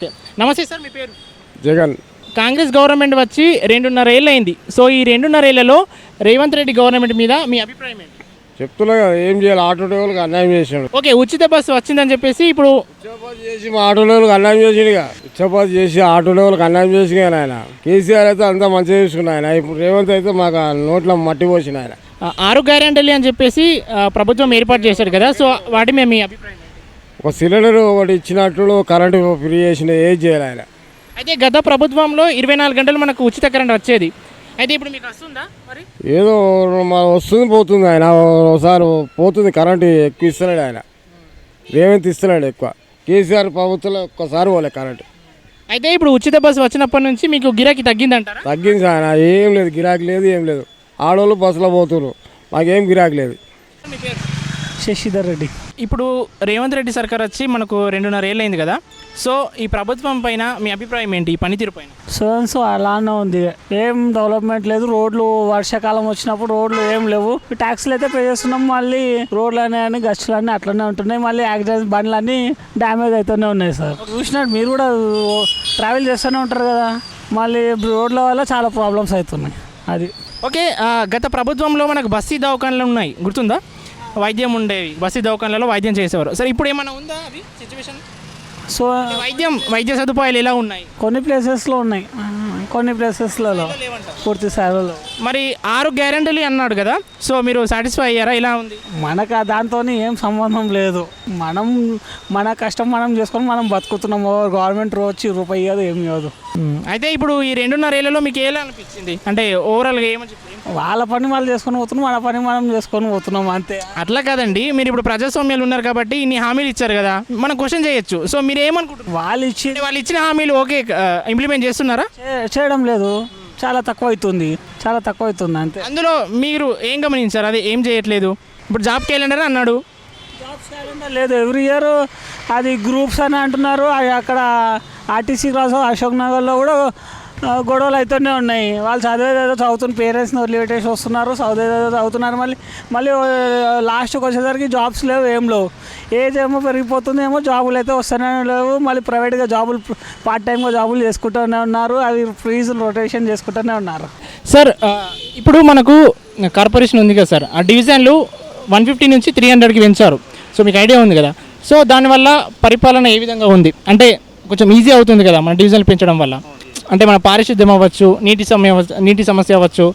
Okay. నమస్తే sir, మీ పేరు? Jagan. Congress government వచ్చి 2.5 ఏళ్ళు అయింది. సో ఈ 2.5 ఏళ్లలో రేవంత్ రెడ్డి గవర్నమెంట్ మీద మీ అభిప్రాయం ఏంటి? చెప్తున్నా కదా, ఏం చేయాలి? ఆటో డ్రైవర్లకు అన్యాయం చేసాడు. ఓకే, ఉచిత బస్సు వచ్చిందని చెప్పేసి ఇప్పుడు ఉచ్చపాతి చేసి మా ఆటో డ్రైవర్లకు అన్యాయం చేసిండుగా. ఉచ్చపాతి చేసి ఆటో డ్రైవర్లకు అన్యాయం చేసి ఆయన కేసీఆర్ అయితే అంతా మంచిగా చూసుకున్న ఆయన. ఇప్పుడు రేవంత్ అయితే మాకు నోట్లో మట్టి పోసిన ఆయన. 6 గ్యారెంటీలు అని చెప్పేసి ప్రభుత్వం ఏర్పాటు చేశారు కదా, సో వాటి మీద మీ అభిప్రాయం ఏంటి? ఒక సిలిండర్ ఒకటి ఇచ్చినట్లు కరెంటు ఫ్రీ చేసిన ఏం చేయాలి ఆయన. అయితే గత ప్రభుత్వంలో 24 గంటలు మనకు ఉచిత కరెంట్ వచ్చేది. అయితే ఇప్పుడు మీకు వస్తుందా? మరి ఏదో వస్తుంది పోతుంది ఆయన. ఒకసారి పోతుంది కరెంటు, ఎక్కువ ఇస్తున్నాడు ఆయన. రేవంత్ ఇస్తున్నాడు ఎక్కువ. కేసీఆర్ ప్రభుత్వంలో ఒక్కసారి పోలే కరెంటు. అయితే ఇప్పుడు ఉచిత బస్సు వచ్చినప్పటి నుంచి మీకు గిరాకీ తగ్గిందంటారా? తగ్గింది ఆయన. ఏం లేదు, గిరాకీ లేదు, ఏం లేదు. ఆడవాళ్ళు బస్సులో పోతున్నారు, మాకేం గిరాకీ లేదు. మీ పేరు? శశిధర్ రెడ్డి. ఇప్పుడు రేవంత్ రెడ్డి సర్కార్ వచ్చి మనకు 2.5 ఏళ్ళు అయింది కదా, సో ఈ ప్రభుత్వం పైన మీ అభిప్రాయం ఏంటి? ఈ పనితీరు పైన? సో అలానే ఉంది, ఏం డెవలప్మెంట్ లేదు. రోడ్లు వర్షాకాలం వచ్చినప్పుడు రోడ్లు ఏం లేవు. ట్యాక్స్లు అయితే పే చేస్తున్నాం, మళ్ళీ రోడ్లు అని గచ్చులు అన్నీ అట్లనే ఉంటున్నాయి. మళ్ళీ యాక్సిడెంట్ బండ్లన్నీ డ్యామేజ్ అవుతూనే ఉన్నాయి సార్. చూసినట్టు మీరు కూడా ట్రావెల్ చేస్తూనే ఉంటారు కదా, మళ్ళీ రోడ్ల వల్ల చాలా ప్రాబ్లమ్స్ అవుతున్నాయి. అది ఓకే. గత ప్రభుత్వంలో మనకు బస్తీ దవాఖానలు ఉన్నాయి, గుర్తుందా? వైద్యం ఉండేవి, బస్తీ దవాఖానలలో వైద్యం చేసేవారు. సరే, ఇప్పుడు ఏమైనా ఉందా అది సిచ్యువేషన్? సో వైద్య సదుపాయాలు ఎలా ఉన్నాయి? కొన్ని ప్లేసెస్లో ఉన్నాయి, కొన్ని ప్లేసెస్లలో పూర్తి స్థాయిలో. మరి 6 గ్యారెంటీలు అన్నాడు కదా, సో మీరు సాటిస్ఫై అయ్యారా? ఇలా ఉంది. మనకు దాంతో ఏం సంబంధం లేదు. మన కష్టం మనం చేసుకొని మనం బతుకుతున్నాము. గవర్నమెంట్ వచ్చి రూపాయి ఇవ్వదు, ఏమి ఇవ్వదు. అయితే ఇప్పుడు ఈ 2.5 ఏళ్లలో మీకు ఎలా అనిపించింది? అంటే ఓవరాల్గా ఏమని చెప్పి? వాళ్ళ పని వాళ్ళు చేసుకొని పోతున్నాం, మన పని మనం చేసుకొని పోతున్నాం, అంతే. అట్లా కాదండి, మీరు ఇప్పుడు ప్రజాస్వామ్యాలు ఉన్నారు కాబట్టి ఇన్ని హామీలు ఇచ్చారు కదా, మనం క్వశ్చన్ చేయొచ్చు. సో మీరు ఏమనుకుంటున్నారు? వాళ్ళు ఇచ్చిన హామీలు ఓకే ఇంప్లిమెంట్ చేస్తున్నారా? చేయడం లేదు, చాలా తక్కువ అవుతుంది అంతే. అందులో మీరు ఏం గమనించారు? అది ఏం చేయట్లేదు. ఇప్పుడు జాబ్ క్యాలెండర్ అన్నాడు, జాబ్స్ క్యాలెండర్ లేదు. ఎవ్రీ ఇయర్ అది గ్రూప్స్ అని అంటున్నారు. అది అక్కడ ఆర్టీసీ క్లాస్ అశోక్ నగర్లో కూడా గొడవలు అవుతూనే ఉన్నాయి. వాళ్ళు చదివేదేదో చదువుతున్న పేరెంట్స్ని వదిలిపెట్టేసి వస్తున్నారు, చదివేదేదో చదువుతున్నారు. మళ్ళీ లాస్ట్కి వచ్చేసరికి జాబ్స్ లేవు, ఏం లేవు. ఏజ్ ఏమో పెరిగిపోతుందేమో, జాబులు అయితే వస్తూనే లేవు. మళ్ళీ ప్రైవేట్గా జాబులు, పార్ట్ టైంగా జాబులు చేసుకుంటూనే ఉన్నారు. అవి ఫ్రీజులు రొటేషన్ చేసుకుంటూనే ఉన్నారు. సార్ ఇప్పుడు మనకు కార్పొరేషన్ ఉంది కదా సార్, ఆ డివిజన్లు 150 నుంచి 300కి పెంచారు. సో మీకు ఐడియా ఉంది కదా. సో దానివల్ల పరిపాలన ఏ విధంగా ఉంది అంటే కొంచెం ఈజీ అవుతుంది కదా మన డివిజన్లు పెంచడం వల్ల? అంటే మన పారిశుద్ధ్యం అవ్వచ్చు, నీటి సమస్య అవ్వచ్చు,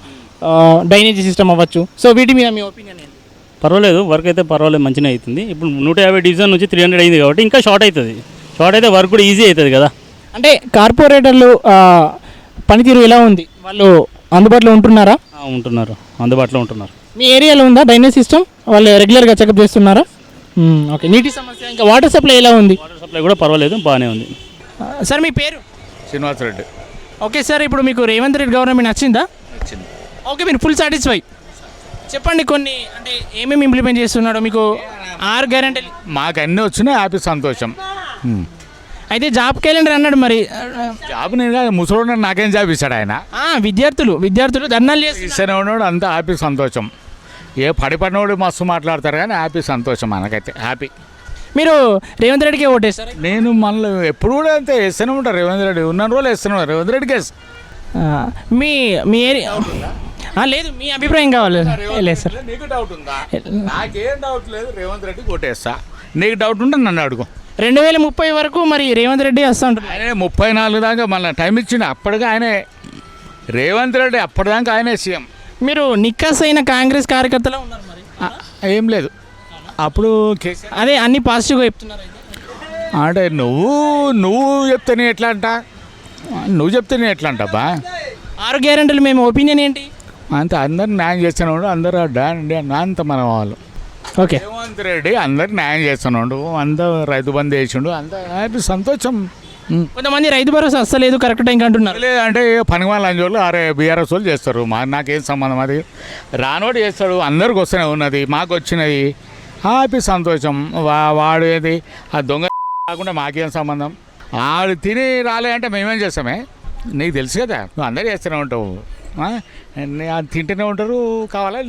డ్రైనేజీ సిస్టమ్ అవ్వచ్చు. సో వీటి మీద మీ ఒపీనియన్ ఏంటి? పర్వాలేదు, వర్క్ అయితే పర్వాలేదు, మంచిగా అవుతుంది. ఇప్పుడు 150 డివిజన్ నుంచి 300 అయింది కాబట్టి ఇంకా షార్ట్ అవుతుంది. షార్ట్ అయితే వర్క్ కూడా ఈజీ అవుతుంది కదా. అంటే కార్పొరేటర్లు పనితీరు ఎలా ఉంది? వాళ్ళు అందుబాటులో ఉంటున్నారా? ఉంటున్నారు, అందుబాటులో ఉంటున్నారు. మీ ఏరియాలో ఉందా డ్రైనేజ్ సిస్టమ్? వాళ్ళు రెగ్యులర్గా చెకప్ చేస్తున్నారా? ఓకే. నీటి సమస్య, ఇంకా వాటర్ సప్లై ఎలా ఉంది? వాటర్ సప్లై కూడా పర్వాలేదు, బాగానే ఉంది. సార్ మీ పేరు? శ్రీనివాసరెడ్డి. ఓకే సార్, ఇప్పుడు మీకు రేవంత్ రెడ్డి గవర్నమెంట్ నచ్చిందా? నచ్చింది. ఓకే, మీరు ఫుల్ సాటిస్ఫై. చెప్పండి కొన్ని, అంటే ఏమేమి ఇంప్లిమెంట్ చేస్తున్నాడో మీకు 6 గ్యారెంటీలు. మాకు అన్నీ వచ్చినాయి, హ్యాపీ, సంతోషం. అయితే జాబ్ క్యాలెండర్ అన్నాడు, మరి జాబ్ నేను కాదు, ముసలోడు నాకేం జాబ్ ఇస్తాడు ఆయన? విద్యార్థులు ధర్నాలు చేసి ఇస్తూనే ఉన్నాడు, అంతా హ్యాపీ, సంతోషం. ఏ పడిపడినోడు మస్తు మాట్లాడతారు కానీ హ్యాపీ, సంతోషం. మనకైతే హ్యాపీ. మీరు రేవంత్ రెడ్డికి ఓటేస్తారు? నేను మళ్ళీ ఎప్పుడు కూడా అంతే వేస్తూనే ఉంటాను. రేవంత్ రెడ్డి ఉన్న రోజులు వేస్తున్నాడు, రేవంత్ రెడ్డికి వేస్తాను. మీ ఏరియా లేదు, మీ అభిప్రాయం కావాలి. లేదు సార్, నీకు డౌట్ ఉందా? నాకేం డౌట్ లేదు, రేవంత్ రెడ్డికి ఓటేస్తా. నీకు డౌట్ ఉంటే నన్ను అడుగు. 2030 వరకు మరి రేవంత్ రెడ్డి వస్తూ ఉంటారు. ఆయనే 34 దాకా మళ్ళీ టైం ఇచ్చిండు. అప్పటిగా ఆయనే రేవంత్ రెడ్డి, అప్పటిదాకా ఆయనే సీఎం. మీరు నిక్కస్ అయిన కాంగ్రెస్ కార్యకర్తలో ఉన్నారు మరి? ఏం లేదు అప్పుడు. అదే అన్ని పాజిటివ్గా చెప్తున్నారు. అంటే నువ్వు చెప్తే ఎట్లా అంట? నువ్వు చెప్తే ఎట్లా అంటబ్బా? 6 గ్యారెంటీలు మేము ఒపీనియన్ ఏంటి? అంత అందరు న్యాయం చేస్తున్నాడు, అందరూ అంత మన వాళ్ళు. ఓకే, రేవంత్ రెడ్డి అందరికి న్యాయం చేస్తున్నాడు, అందరూ రైతు బంధు వేసిండు, అంత హ్యాపీ, సంతోషం. కొంతమంది రైతు భరోసా అస్సలేదు, కరెక్ట్ టైంకి అంటున్నారు. లేదంటే పని వాళ్ళ అంజోళ్ళు బీఆర్ఎస్ వాళ్ళు చేస్తారు. నాకేం సంబంధం? అది రానోడు చేస్తాడు, అందరికి వస్తూనే ఉన్నది, మాకు వచ్చినది, హ్యాపీ, సంతోషం. వాడు ఏది ఆ దొంగ కాకుండా మాకేం సంబంధం? వాడు తిని రాలే అంటే మేమేం చేస్తామే? నీకు తెలుసు కదా, నువ్వు అందరూ చేస్తూనే ఉంటావు, తింటూనే ఉంటారు. కావాలా?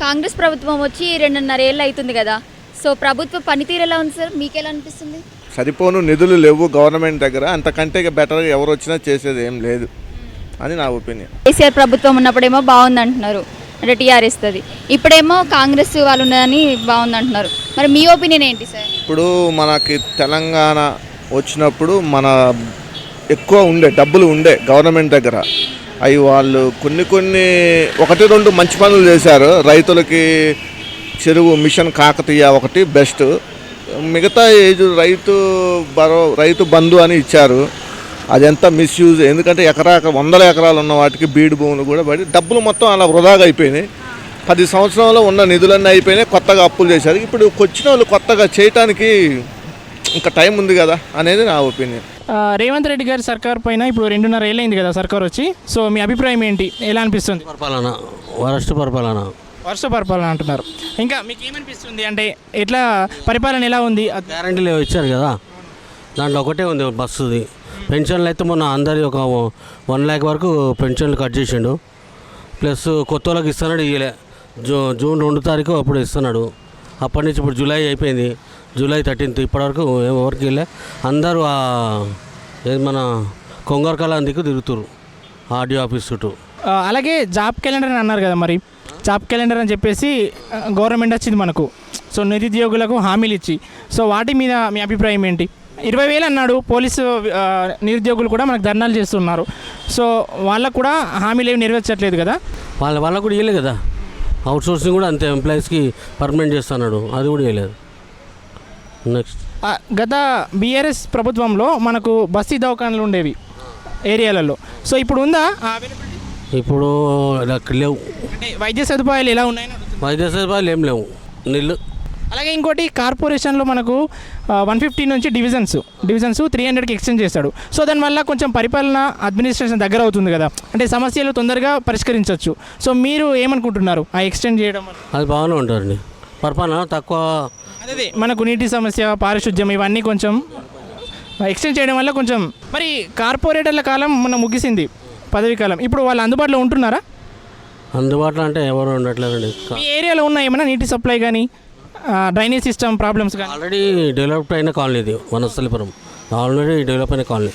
కాంగ్రెస్ ప్రభుత్వం వచ్చి 2.5 ఏళ్ళు అవుతుంది కదా, సో ప్రభుత్వ పనితీరు ఎలా ఉంది సార్, మీకు ఎలా అనిపిస్తుంది? సరిపోను నిధులు లేవు గవర్నమెంట్ దగ్గర, అంతకంటే బెటర్గా ఎవరు వచ్చినా చేసేది ఏం లేదు అని నా ఒపీనియన్. కేసీఆర్ ప్రభుత్వం ఉన్నప్పుడేమో బాగుంది అంటున్నారు, అంటే టీఆర్ఎస్ది. ఇప్పుడేమో కాంగ్రెస్ వాళ్ళు ఉన్నదని బాగుంది అంటున్నారు. మరి మీ ఒపీనియన్ ఏంటి సార్? ఇప్పుడు మనకి తెలంగాణ వచ్చినప్పుడు మన ఎక్కువ డబ్బులు ఉండే గవర్నమెంట్ దగ్గర. అవి వాళ్ళు కొన్ని 1-2 మంచి పనులు చేశారు. రైతులకి చెరువు మిషన్ కాకతీయ ఒకటి బెస్ట్. మిగతా రైతు బంధు అని ఇచ్చారు, అదంతా మిస్యూజ్. ఎందుకంటే 100 ఎకరాలు ఉన్న వాటికి బీడు భూములు కూడా పడి డబ్బులు మొత్తం అలా వృధాగా అయిపోయినాయి. 10 సంవత్సరంలో ఉన్న నిధులన్నీ అయిపోయినాయి, కొత్తగా అప్పులు చేశారు. ఇప్పుడు వచ్చిన వాళ్ళు కొత్తగా చేయటానికి ఇంకా టైం ఉంది కదా అనేది నా ఒపీనియన్. రేవంత్ రెడ్డి గారి సర్కార్ పైన ఇప్పుడు 2.5 ఏళ్ళు అయింది కదా సర్కార్ వచ్చి. సో మీ అభిప్రాయం ఏంటి, ఎలా అనిపిస్తుంది? పరిపాలన వర్ష పరిపాలన అంటున్నారు. ఇంకా మీకు ఏమనిపిస్తుంది, అంటే ఎట్లా పరిపాలన ఎలా ఉంది? గ్యారంటీలు ఇచ్చారు కదా, దాంట్లో ఒకటే ఉంది బస్సుది. పెన్షన్లు అయితే మొన్న అందరి ఒక 1 lakh వరకు పెన్షన్లు కట్ చేసిండు. ప్లస్ కొత్త వాళ్ళకి ఇస్తున్నాడు, ఇయ్యలే. జూన్ 2 తారీఖు అప్పుడు ఇస్తున్నాడు. అప్పటి నుంచి ఇప్పుడు జూలై అయిపోయింది, జూలై 13th ఇప్పటివరకు ఎవరికి వెళ్ళే. అందరూ మన కొంగరకాల అందుకు తిరుగుతురు ఆర్డీఓ ఆఫీస్ చుట్టూ. అలాగే జాబ్ క్యాలెండర్ అని అన్నారు కదా, మరి జాబ్ క్యాలెండర్ అని చెప్పేసి గవర్నమెంట్ వచ్చింది మనకు. సో నిరుద్యోగులకు హామీలు ఇచ్చి, సో వాటి మీద మీ అభిప్రాయం ఏంటి? 20,000 అన్నాడు. పోలీసు నిరుద్యోగులు కూడా మనకు ధర్నాలు చేస్తున్నారు. సో వాళ్ళకు కూడా హామీలు ఏమి నెరవేర్చట్లేదు కదా. వాళ్ళకు కూడా ఇవ్వలేదు కదా. అవుట్ సోర్సింగ్ కూడా అంతే, ఎంప్లాయీస్కి పర్మనెంట్ చేస్తున్నాడు, అది కూడా ఇవ్వలేదు. నెక్స్ట్ గత బీఆర్ఎస్ ప్రభుత్వంలో మనకు బస్తీ దవాఖానాలు ఉండేవి ఏరియాలలో. సో ఇప్పుడు ఉందా అవైలబిలిటీ? ఇప్పుడు లేవు. అంటే వైద్య సదుపాయాలు ఎలా ఉన్నాయని? వైద్య సదుపాయాలు ఏం లేవు, నీళ్ళు. అలాగే ఇంకోటి, కార్పొరేషన్లో మనకు 150 నుంచి డివిజన్స్ 300కి ఎక్స్టెండ్ చేస్తాడు. సో దానివల్ల కొంచెం పరిపాలన అడ్మినిస్ట్రేషన్ దగ్గర అవుతుంది కదా, అంటే సమస్యలు తొందరగా పరిష్కరించవచ్చు. సో మీరు ఏమనుకుంటున్నారు ఆ ఎక్స్టెండ్ చేయడం వల్ల? అది బాగానే ఉంటుందండి, పరిపాలన తక్కువ. అదే మనకు నీటి సమస్య, పారిశుద్ధ్యం ఇవన్నీ కొంచెం ఎక్స్టెండ్ చేయడం వల్ల కొంచెం. మరి కార్పొరేటర్ల కాలం మన ముగిసింది, పదవి కాలం. ఇప్పుడు వాళ్ళు అందుబాటులో ఉంటున్నారా? అందుబాటులో అంటే ఎవరు ఉండట్లేదండి. ఈ ఏరియాలో ఉన్న ఏమైనా నీటి సప్లై కానీ డ్రైనేజ్ సిస్టమ్ ప్రాబ్లమ్స్ కానీ? ఆల్రెడీ డెవలప్డ్ అయిన కాలనీ ఇది వనస్థలిపురం, ఆల్రెడీ డెవలప్ అయిన కాలనీ.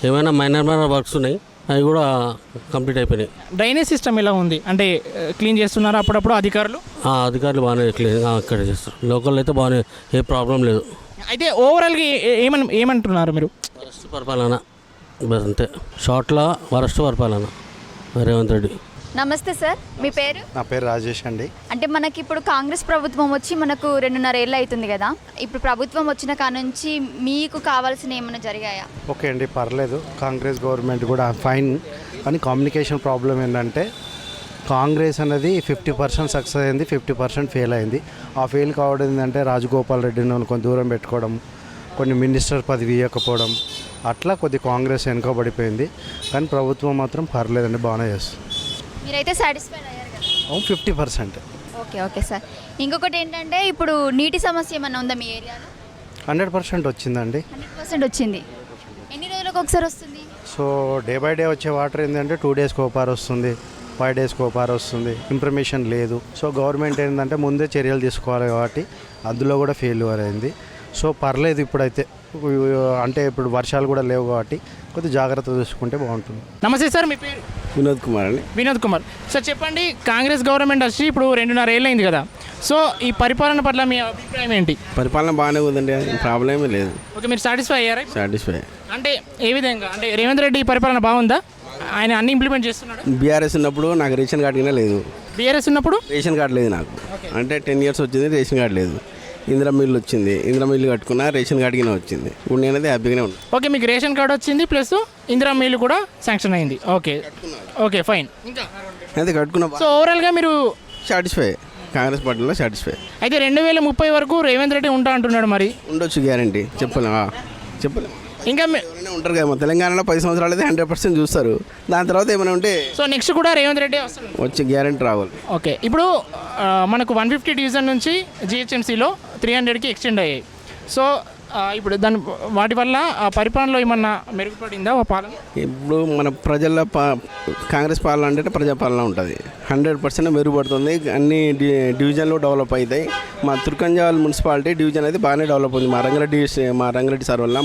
ఏమైనా మైనర్ వర్క్స్ ఉన్నాయి, అవి కూడా కంప్లీట్ అయిపోయినాయి. డ్రైనేజ్ సిస్టమ్ ఎలా ఉంది, అంటే క్లీన్ చేస్తున్నారా అప్పుడప్పుడు అధికారులు? అధికారులు బాగానే క్లీన్ అక్కడ చేస్తారు, లోకల్ అయితే బాగానే, ఏ ప్రాబ్లం లేదు. అయితే ఓవరాల్గా ఏమంటున్నారు మీరు? వరస్ట్ పరిపాలన బస్ అంతే, షార్ట్లో వరస్ట్ పరిపాలన రేవంత్ రెడ్డి. నమస్తే సార్, మీ పేరు? నా పేరు రాజేష్ అండి. అంటే మనకి ఇప్పుడు కాంగ్రెస్ ప్రభుత్వం వచ్చి మనకు 2.5 ఏళ్ళు అవుతుంది కదా. ఇప్పుడు ప్రభుత్వం వచ్చిన కానుంచి మీకు కావాల్సిన ఏమైనా జరిగాయా? ఓకే అండి, పర్లేదు. కాంగ్రెస్ గవర్నమెంట్ కూడా ఫైన్. కానీ కమ్యూనికేషన్ ప్రాబ్లం ఏంటంటే కాంగ్రెస్ అనేది 50% సక్సెస్ అయింది, 50% ఫెయిల్ అయింది. ఆ ఫెయిల్ కావడం ఏంటంటే రాజగోపాల్ రెడ్డిని కొంచెం దూరం పెట్టుకోవడం, కొన్ని మినిస్టర్ పదవి ఇవ్వకపోవడం, అట్లా కొద్ది కాంగ్రెస్ వెనుకబడిపోయింది. కానీ ప్రభుత్వం మాత్రం పర్లేదండి, బాగానే చేస్తుంది. మీరైతే సాటిస్ఫైడ్ అయ్యారు కదా? 50%. Okay sir. ఇంకొకటి ఏంటంటే ఇప్పుడు నీటి సమస్య ఏమన్నా ఉందా మీ ఏరియాలో? 100% వచ్చిందండి. 100% వచ్చింది. ఎన్ని రోజులకు ఒకసారి వస్తుంది? సో డే బై డే వచ్చే వాటర్ ఏంటంటే 2 daysకి ఒకసారి వస్తుంది, 5 daysకి ఒకసారి వస్తుంది. ఇన్ఫర్మేషన్ లేదు. సో గవర్నమెంట్ ఏంటంటే ముందే చర్యలు తీసుకోవాలి కాబట్టి అందులో కూడా ఫెయిల్యూర్ అయింది. సో పర్లేదు ఇప్పుడైతే, అంటే ఇప్పుడు వర్షాలు కూడా లేవు కాబట్టి కొద్దిగా జాగ్రత్త చూసుకుంటే బాగుంటుంది. నమస్తే సార్, మీ పేరు? వినోద్ కుమార్ అండి. వినోద్ కుమార్ సార్, చెప్పండి, కాంగ్రెస్ గవర్నమెంట్ వచ్చి ఇప్పుడు 2.5 ఏళ్ళు అయింది కదా. సో ఈ పరిపాలన పట్ల మీ అభిప్రాయం ఏంటి? పరిపాలన బాగానే ఉందండి, ప్రాబ్లమే లేదు. ఓకే, మీరు సాటిస్ఫై అయ్యారా? సాటిస్ఫై. అంటే ఏ విధంగా, అంటే రేవంత్ రెడ్డి పరిపాలన బాగుందా? ఆయన అన్ని ఇంప్లిమెంట్ చేస్తున్నాడు. బీఆర్ఎస్ ఉన్నప్పుడు నాకు రేషన్ కార్డు కింద లేదు. బీఆర్ఎస్ ఉన్నప్పుడు రేషన్ కార్డు లేదు నాకు, అంటే 10 years వచ్చింది, రేషన్ కార్డు లేదు. ఇందిరా మిల్లు వచ్చింది, ఇందిరా మిల్లు కట్టుకున్నా, రేషన్ కార్డు కింద వచ్చింది. ఇప్పుడు నేనైతే హ్యాపీగానే ఉన్నాను. ఓకే, మీకు రేషన్ కార్డు వచ్చింది, ప్లస్ ఇందిరా మిల్లు కూడా శాంక్షన్ అయింది. Okay okay fine. ఇంకా అయితే కట్టుకున్నా. సో ఓవరాల్గా మీరు సాటిస్ఫై, కాంగ్రెస్ పార్టీలో సాటిస్ఫై. అయితే 2030 వరకు రేవంత్ రెడ్డి ఉంటా అంటున్నాడు, మరి ఉండొచ్చు, గ్యారంటీ చెప్పలేము. ఇంకా ఎవరైనా ఉంటారు కదా, మా తెలంగాణలో 10 సంవత్సరాలు అయితే 100% చూస్తారు. దాని తర్వాత ఏమైనా ఉంటే సో నెక్స్ట్ కూడా రేవంత్ రెడ్డి వస్తారు, వచ్చి గ్యారంటీ రావాలి. ఓకే, ఇప్పుడు మనకు 150 డివిజన్ నుంచి జిహెచ్ఎంసీలో 300కి ఎక్స్టెండ్ అయ్యాయి. సో ఇప్పుడు దాని వాటి వల్ల ఆ పరిపాలనలో ఏమన్నా మెరుగుపడిందా ఆ పాలన? ఇప్పుడు మన ప్రజల కాంగ్రెస్ పాలన అంటే ప్రజాపాలన ఉంటుంది, 100% మెరుగుపడుతుంది. అన్ని డివిజన్లు డెవలప్ అవుతాయి. మా తుర్కంజాల్ మున్సిపాలిటీ డివిజన్ అయితే బాగానే డెవలప్ ఉంది. మా రంగారెడ్డి సార్ వల్ల,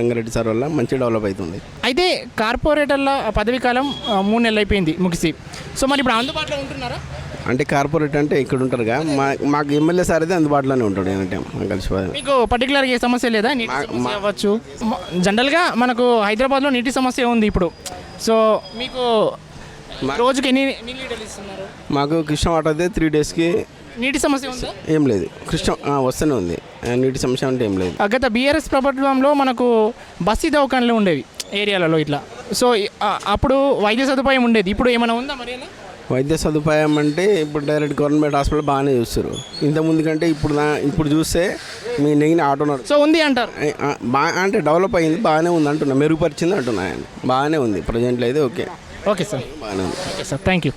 రంగారెడ్డి సార్ వల్ల మంచిగా డెవలప్ అవుతుంది. అయితే కార్పొరేటర్ల పదవీ కాలం 3 నెలలు అయిపోయింది ముగిసి. సో మరి ఇప్పుడు అందుబాటులో ఉంటున్నారా? అంటే కార్పొరేట్ అంటే ఇక్కడ ఉంటారుగా, మాకు ఎమ్మెల్యే సార్ అయితే అందుబాటులోనే ఉంటాడు. ఏంటంటే మాకు కలిసిపోయి మీకు పర్టికులర్గా ఏ సమస్య లేదా? నీటి సమస్య అవ్వచ్చు. జనరల్గా మనకు హైదరాబాద్లో నీటి సమస్య ఉంది ఇప్పుడు. సో మీకు రోజుకి ఎన్ని లీటర్లు ఇస్తున్నారు? మాకు కృష్ణ వాటర్ అయితే 3 డేస్కి నీటి సమస్య ఉందా? ఏం లేదు. కృష్ణ వస్తూనే ఉంది, నీటి సమస్య అంటే ఏం లేదు. గత బీఆర్ఎస్ ప్రభుత్వంలో మనకు బస్సు దవాఖానలు ఉండేవి ఏరియాలలో ఇట్లా. సో అప్పుడు వైద్య సదుపాయం ఉండేది. ఇప్పుడు ఏమైనా ఉందా మరి? వైద్య సదుపాయం అంటే ఇప్పుడు డైరెక్ట్ గవర్నమెంట్ హాస్పిటల్ బాగానే చూస్తారు. ఇంతకుముందు కంటే ఇప్పుడు చూస్తే మీ నెగిన ఆటో సో ఉంది అంటారు. అంటే డెవలప్ అయింది, బాగానే ఉంది అంటున్నా, మెరుగుపరిచింది అంటున్నా. బాగానే ఉంది ప్రజెంట్లో అయితే. ఓకే ఓకే సార్, బాగానే ఉంది. Okay sir, thank you.